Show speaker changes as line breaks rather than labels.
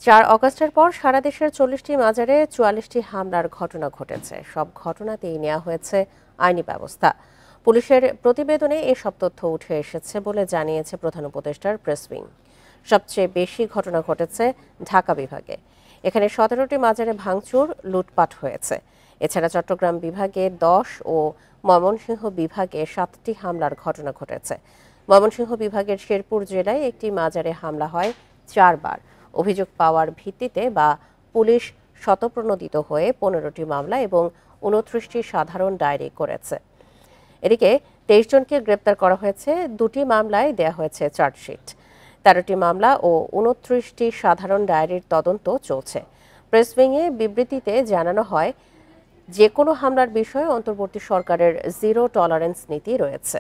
৪ অগস্টের পর সারা দেশের ৪০টি মাজারে ৪৪টি হামলার ঘটনা ঘটেছে। সব ঘটনাতেই নেওয়া হয়েছে আইনি ব্যবস্থা। পুলিশের প্রতিবেদনে এসব তথ্য উঠে এসেছে বলে জানিয়েছে প্রধান উপদেষ্টার প্রেস উইং। সবচেয়ে বেশি ঘটনা ঘটেছে ঢাকা বিভাগে। এখানে ১৭টি মাজারে ভাঙচুর, লুটপাট হয়েছে। এছাড়া চট্টগ্রাম বিভাগে ১০ ও ময়মনসিংহ বিভাগে ৭টি হামলার ঘটনা ঘটেছে। ময়মনসিংহ বিভাগের শেরপুর জেলায় একটি মাজারে হামলা হয় ৪ বার। অভিযোগ পাওয়ার ভিত্তিতে বা পুলিশ স্বতঃপ্রণোদিত হয়ে ১৫টি মামলা এবং ২৯টি সাধারণ ডায়েরি করেছে। এদিকে ২৩ জনকে গ্রেপ্তার করা হয়েছে। ২টি মামলায় দেয়া হয়েছে চার্জশিট। ১৩টি মামলা ও ২৯টি সাধারণ ডায়েরির তদন্ত চলছে। প্রেস উইংয়ে বিবৃতিতে জানানো হয়, যে কোনো হামলার বিষয়ে অন্তর্বর্তী সরকারের জিরো টলারেন্স নীতি রয়েছে।